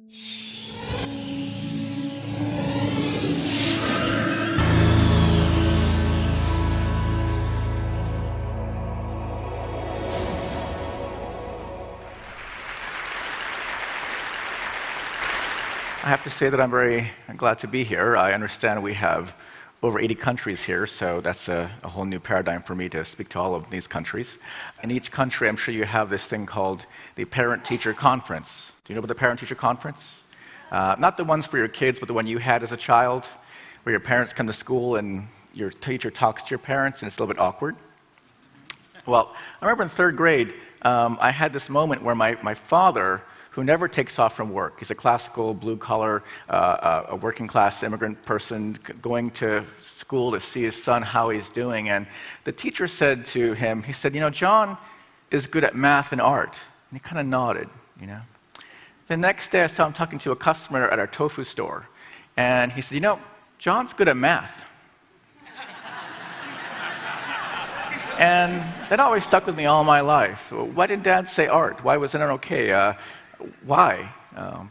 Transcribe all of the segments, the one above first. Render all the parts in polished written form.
I have to say that I'm very glad to be here. I understand we have over 80 countries here, so that's a whole new paradigm for me to speak to all of these countries. In each country, I'm sure you have this thing called the Parent-Teacher Conference. Do you know about the Parent-Teacher Conference? Not the ones for your kids, but the one you had as a child, where your parents come to school and your teacher talks to your parents, and it's a little bit awkward. Well, I remember in third grade, I had this moment where my father, who never takes off from work. He's a classical, blue-collar, a working-class immigrant person going to school to see his son, how he's doing. And the teacher said to him, he said, John is good at math and art. And he kind of nodded, The next day, I saw him talking to a customer at our tofu store. And he said, John's good at math. And that always stuck with me all my life. Why did Dad say art? Why wasn't it okay? Why?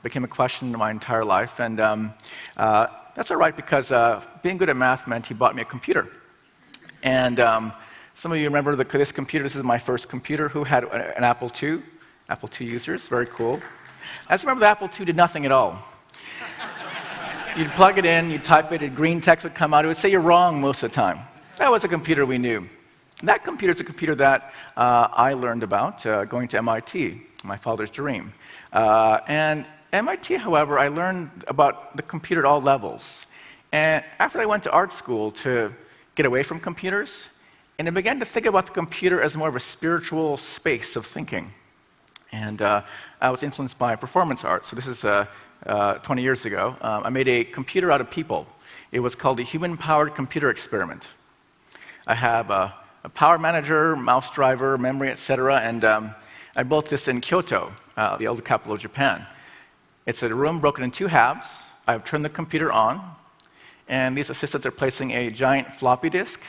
Became a question my entire life, and that's all right because being good at math meant he bought me a computer. And some of you remember this computer. This is my first computer. Who had an Apple II? Apple II users, very cool. I just remember the Apple II did nothing at all. You'd plug it in, you'd type it, green text would come out. It would say you're wrong most of the time. That was a computer we knew. That computer is a computer that I learned about going to MIT, my father's dream. And MIT, however, I learned about the computer at all levels. And after I went to art school to get away from computers, and I began to think about the computer as more of a spiritual space of thinking. And I was influenced by performance art. So this is 20 years ago. I made a computer out of people. It was called the Human-Powered Computer Experiment. I have a power manager, mouse driver, memory, etc., and I built this in Kyoto, the old capital of Japan. It's a room broken in two halves. I've turned the computer on, and these assistants are placing a giant floppy disk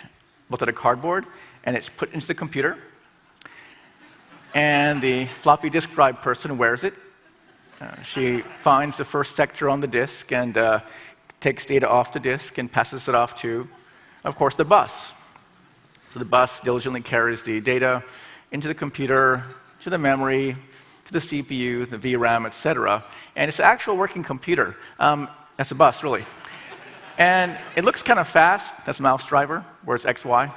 built out of cardboard, and it's put into the computer. And the floppy disk drive person wears it. She finds the first sector on the disk and takes data off the disk and passes it off to, of course, the bus. So the bus diligently carries the data into the computer, to the memory, to the CPU, the VRAM, etc. And it's an actual working computer. That's a bus, really. And it looks kind of fast. That's a mouse driver, where's XY.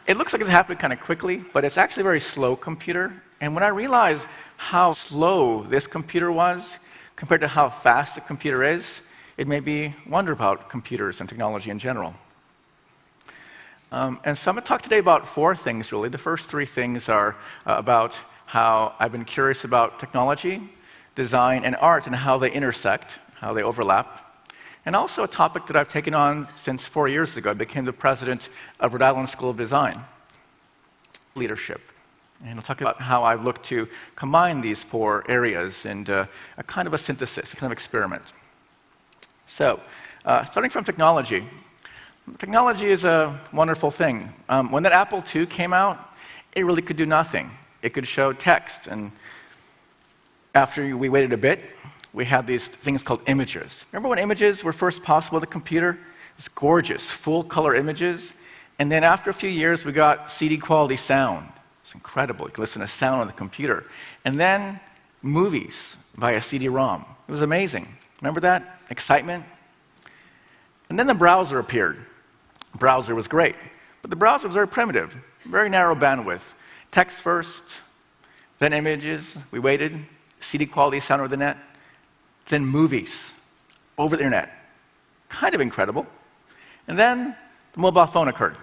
It looks like it's happening kind of quickly, but it's actually a very slow computer. And when I realized how slow this computer was compared to how fast the computer is, it made me wonder about computers and technology in general. And so I'm going to talk today about four things, really. The first three things are about how I've been curious about technology, design, and art, and how they intersect, how they overlap. And also a topic that I've taken on since 4 years ago. I became the president of Rhode Island School of Design, leadership. And I'll talk about how I've looked to combine these four areas in a kind of a synthesis, a kind of experiment. So, starting from technology. Technology is a wonderful thing. When that Apple II came out, it really could do nothing. It could show text, and after we waited a bit, we had these things called images. Remember when images were first possible with the computer? It was gorgeous, full-color images. And then after a few years, we got CD-quality sound. It's incredible. You could listen to sound on the computer. And then movies via CD-ROM. It was amazing. Remember that? Excitement? And then the browser appeared. The browser was great. But the browser was very primitive, very narrow bandwidth. Text first, then images. We waited. CD-quality sound over the net. Then movies over the internet. Kind of incredible. And then the mobile phone occurred.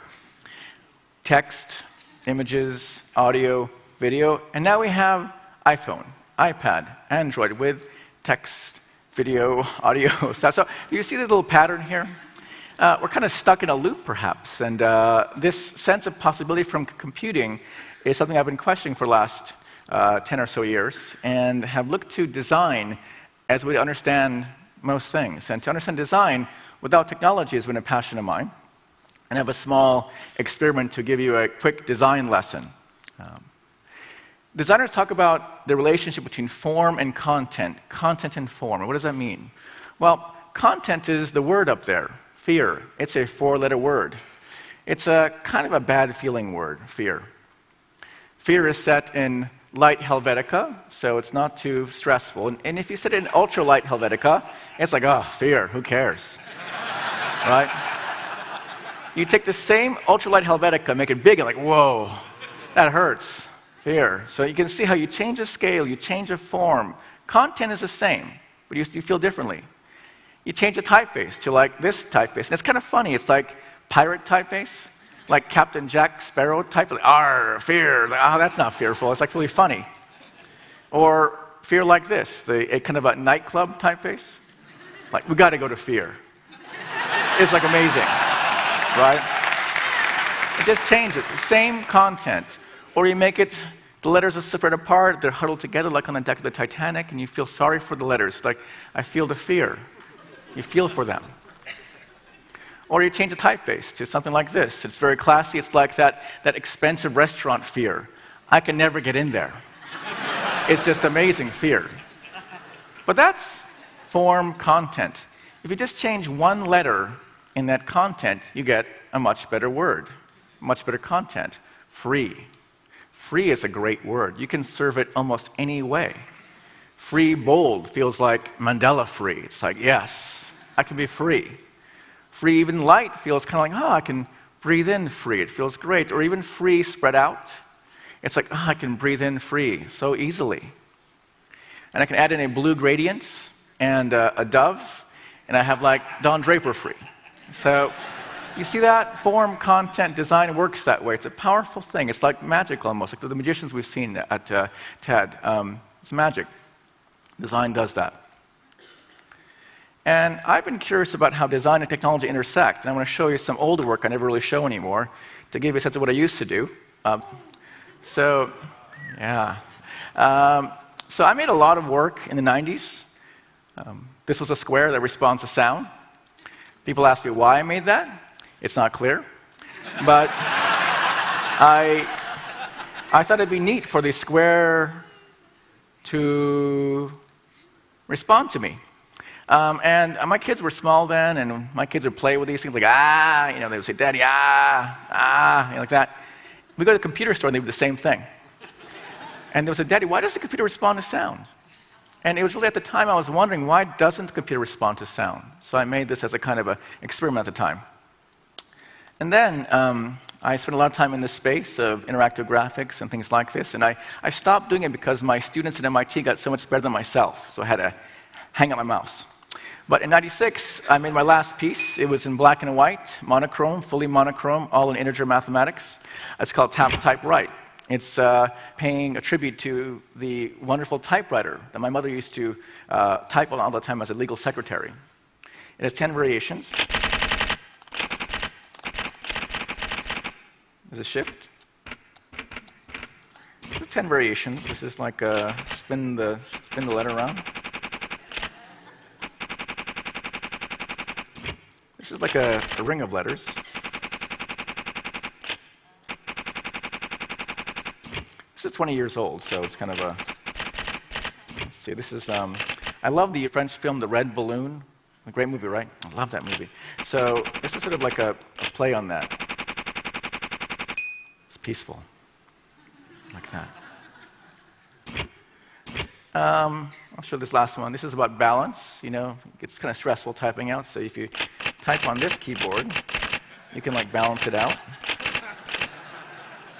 Text, images, audio, video, and now we have iPhone, iPad, Android with text, video, audio stuff. So do you see the little pattern here? We're kind of stuck in a loop, perhaps, and this sense of possibility from computing is something I've been questioning for the last 10 or so years, and have looked to design as we understand most things. And to understand design without technology has been a passion of mine. And I have a small experiment to give you a quick design lesson. Designers talk about the relationship between form and content and form. And what does that mean? Well, content is the word up there, fear. It's a 4-letter word. It's a kind of a bad-feeling word, fear. Fear is set in light Helvetica, so it's not too stressful. And if you set it in ultra-light Helvetica, it's like, oh, fear, who cares? Right? You take the same ultra-light Helvetica, make it big, and like, whoa, that hurts. Fear. So you can see how you change the scale, you change the form. Content is the same, but you feel differently. You change the typeface to like this typeface. And it's kind of funny. It's like pirate typeface, like Captain Jack Sparrow type. Like, arr, fear. Like, oh, that's not fearful. It's like really funny. Or fear like this, a kind of a nightclub typeface. Like, we got to go to fear. It's like amazing, right? It just changes. Same content. Or you make it, the letters are separate apart, they're huddled together like on the deck of the Titanic, and you feel sorry for the letters. Like, I feel the fear. You feel for them. Or you change the typeface to something like this. It's very classy. It's like that expensive restaurant fear. I can never get in there. It's just amazing fear. But that's form content. If you just change one letter in that content, you get a much better word, much better content. Free. Free is a great word. You can serve it almost any way. Free bold feels like Mandela free. It's like, yes, I can be free. Free even light feels kind of like, oh, I can breathe in free. It feels great. Or even free spread out. It's like, oh, I can breathe in free so easily. And I can add in a blue gradient and a dove, and I have like Don Draper free. So you see that? Form, content, design works that way. It's a powerful thing. It's like magic almost, like the magicians we've seen at TED. It's magic. Design does that. And I've been curious about how design and technology intersect, and I want to show you some older work I never really show anymore to give you a sense of what I used to do. So I made a lot of work in the 90s. This was a square that responds to sound. People ask me why I made that. It's not clear. But I thought it'd be neat for the square to respond to me. And my kids were small then, and my kids would play with these things like, they would say, Daddy, like that. We go to the computer store, and they would do the same thing. And they would say, Daddy, why does the computer respond to sound? And it was really at the time I was wondering, why doesn't the computer respond to sound? So I made this as a kind of an experiment at the time. And then I spent a lot of time in this space of interactive graphics and things like this, and I stopped doing it because my students at MIT got so much better than myself, so I had to hang up my mouse. But in _96, I made my last piece. It was in black and white, monochrome, fully monochrome, all in integer mathematics. It's called Tap, Type, Write. It's paying a tribute to the wonderful typewriter that my mother used to type on all the time as a legal secretary. It has 10 variations. There's a shift. There's 10 variations. This is like spin the letter around. This is like a ring of letters. This is 20 years old, so it's kind of a, let's see, this is, I love the French film, The Red Balloon. A great movie, right? I love that movie. So this is sort of like a play on that. It's peaceful, like that. I'll show this last one. This is about balance. You know, it's kind of stressful typing out, so if you type on this keyboard, you can like balance it out.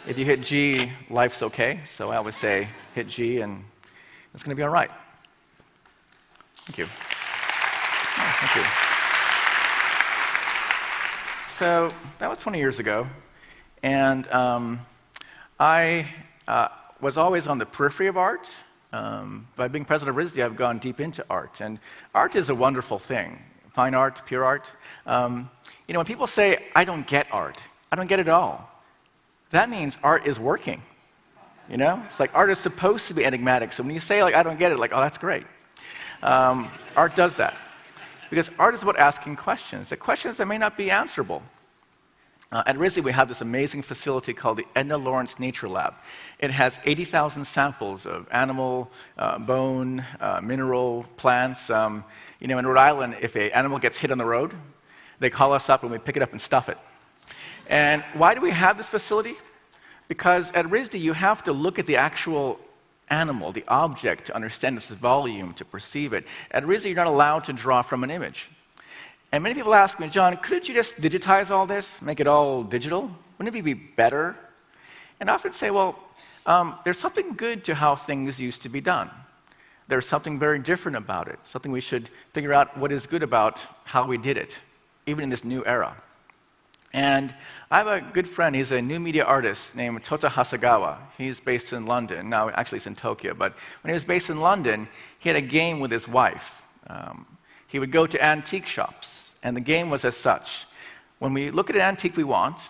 If you hit G, life's okay. So I always say, hit G and it's going to be all right. Thank you. Oh, thank you. So that was 20 years ago. And I was always on the periphery of art. By being president of RISD, I've gone deep into art. And art is a wonderful thing. Fine art, pure art. You know, when people say, I don't get art, I don't get it all. That means art is working, you know? It's like art is supposed to be enigmatic. So when you say, like, I don't get it, like, oh, that's great. Art does that. Because art is about asking questions, the questions that may not be answerable. At RISD, we have this amazing facility called the Edna Lawrence Nature Lab. It has 80,000 samples of animal, bone, mineral, plants. In Rhode Island, if an animal gets hit on the road, they call us up and we pick it up and stuff it. And why do we have this facility? Because at RISD, you have to look at the actual animal, the object, to understand its volume, to perceive it. At RISD, you're not allowed to draw from an image. And many people ask me, John, couldn't you just digitize all this, make it all digital? Wouldn't it be better? And I often say, well, there's something good to how things used to be done. There's something very different about it, something we should figure out what is good about how we did it, even in this new era. And I have a good friend, he's a new media artist named Tota Hasegawa. He's based in London. Now, actually, he's in Tokyo. But when he was based in London, he had a game with his wife. He would go to antique shops, and the game was as such. When we look at an antique we want,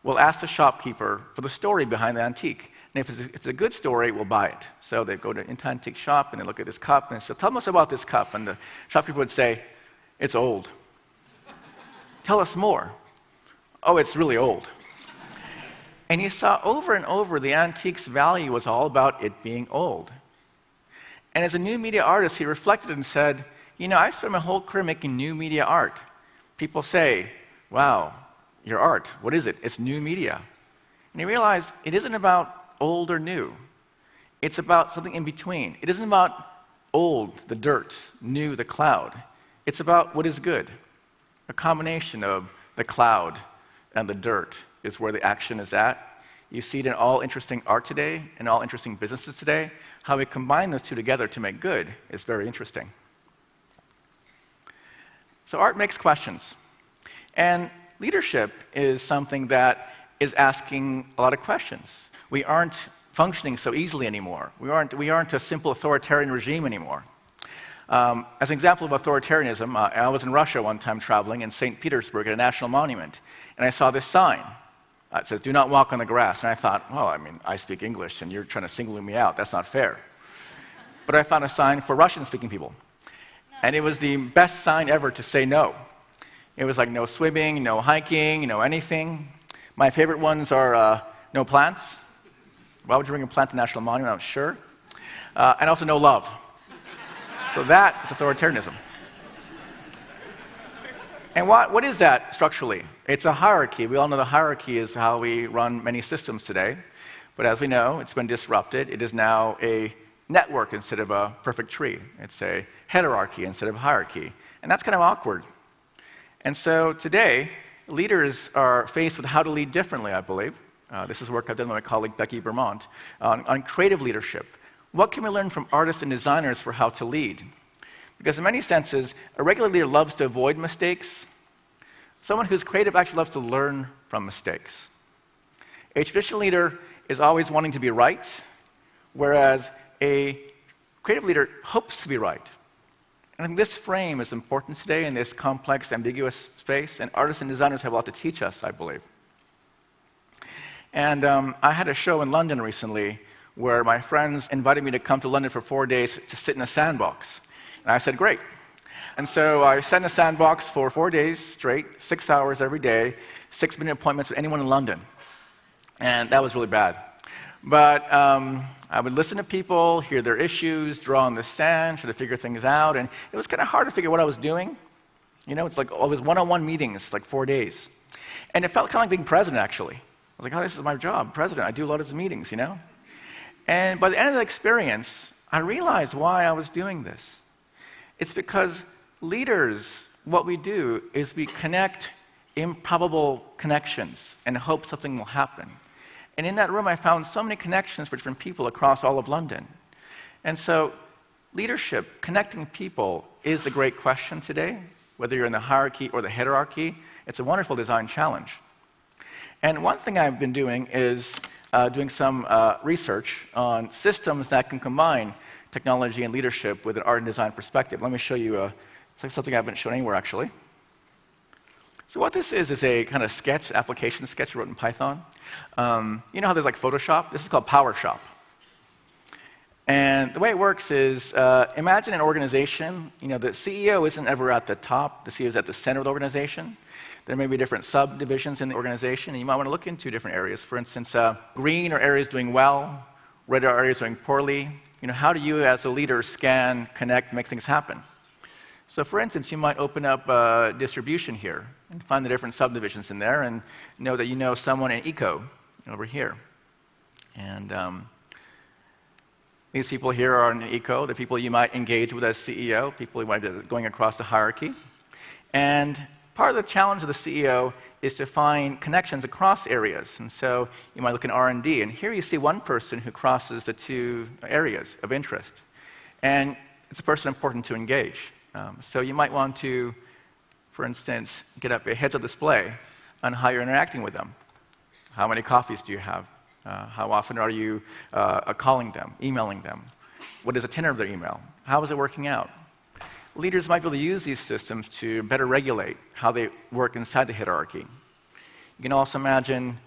we'll ask the shopkeeper for the story behind the antique. And if it's a good story, we'll buy it. So they go to an antique shop, and they look at this cup, and they say, tell us about this cup. And the shopkeeper would say, it's old. Tell us more. Oh, it's really old. And he saw over and over the antique's value was all about it being old. And as a new media artist, he reflected and said, I spent my whole career making new media art. People say, wow, your art, what is it? It's new media. And he realized it isn't about old or new. It's about something in between. It isn't about old, the dirt, new, the cloud. It's about what is good. A combination of the cloud and the dirt is where the action is at. You see it in all interesting art today, in all interesting businesses today. How we combine those two together to make good is very interesting. So art makes questions. And leadership is something that is asking a lot of questions. We aren't functioning so easily anymore. We aren't a simple authoritarian regime anymore. As an example of authoritarianism, I was in Russia one time traveling in St. Petersburg at a national monument, and I saw this sign. It says, do not walk on the grass. And I thought, well, I speak English, and you're trying to single me out. That's not fair. But I found a sign for Russian-speaking people. And it was the best sign ever to say no. It was like no swimming, no hiking, no anything. My favorite ones are no plants. Why would you bring a plant to National Monument? I'm sure. And also no love. So that is authoritarianism. And what is that structurally? It's a hierarchy. We all know the hierarchy is how we run many systems today. But as we know, it's been disrupted. It is now a network instead of a perfect tree. It's a hierarchy instead of hierarchy. And that's kind of awkward. And so today, leaders are faced with how to lead differently, I believe. This is work I've done with my colleague Becky Vermont on creative leadership. What can we learn from artists and designers for how to lead? Because in many senses, a regular leader loves to avoid mistakes. Someone who's creative actually loves to learn from mistakes. A traditional leader is always wanting to be right, whereas a creative leader hopes to be right. And I think this frame is important today in this complex, ambiguous space, and artists and designers have a lot to teach us, I believe. And I had a show in London recently where my friends invited me to come to London for 4 days to sit in a sandbox. And I said, great. And so I sat in a sandbox for 4 days straight, 6 hours every day, 6-minute appointments with anyone in London. And that was really bad. But I would listen to people, hear their issues, draw in the sand, try to figure things out. And it was kind of hard to figure what I was doing. It's like all these one-on-one meetings, like 4 days. And it felt kind of like being president, actually. I was like, oh, this is my job, president. I do a lot of these meetings, And by the end of the experience, I realized why I was doing this. It's because leaders, what we do is we connect improbable connections and hope something will happen. And in that room, I found so many connections for different people across all of London. And so leadership, connecting people, is the great question today. Whether you're in the hierarchy or the heterarchy, it's a wonderful design challenge. And one thing I've been doing is doing some research on systems that can combine technology and leadership with an art and design perspective. Let me show you something I haven't shown anywhere, actually. So what this is a kind of sketch, application sketch I wrote in Python. You know how there's like Photoshop? This is called PowerShop. And the way it works is, imagine an organization. The CEO isn't ever at the top. The CEO is at the center of the organization. There may be different subdivisions in the organization, and you might want to look into different areas. For instance, green are areas doing well, red are areas doing poorly. How do you, as a leader, scan, connect, make things happen? So for instance, you might open up distribution here and find the different subdivisions in there and know that you know someone in eco over here. And these people here are in eco, the people you might engage with as CEO, people you might be going across the hierarchy. And part of the challenge of the CEO is to find connections across areas. And so you might look in R&D, and here you see one person who crosses the two areas of interest. And it's a person important to engage. So you might want to, for instance, get up a heads-up display on how you're interacting with them. How many coffees do you have? How often are you calling them, emailing them? What is the tenor of their email? How is it working out? Leaders might be able to use these systems to better regulate how they work inside the hierarchy. You can also imagine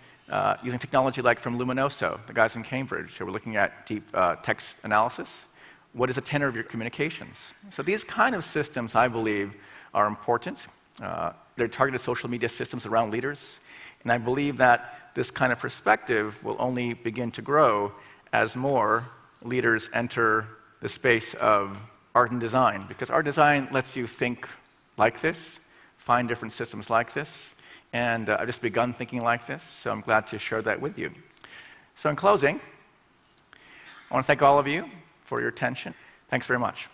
using technology like from Luminoso, the guys in Cambridge who were looking at deep text analysis. What is the tenor of your communications? So these kind of systems, I believe, are important. They're targeted social media systems around leaders. And I believe that this kind of perspective will only begin to grow as more leaders enter the space of art and design. Because art design lets you think like this, find different systems like this. And I've just begun thinking like this, so I'm glad to share that with you. So in closing, I want to thank all of you for your attention. Thanks very much.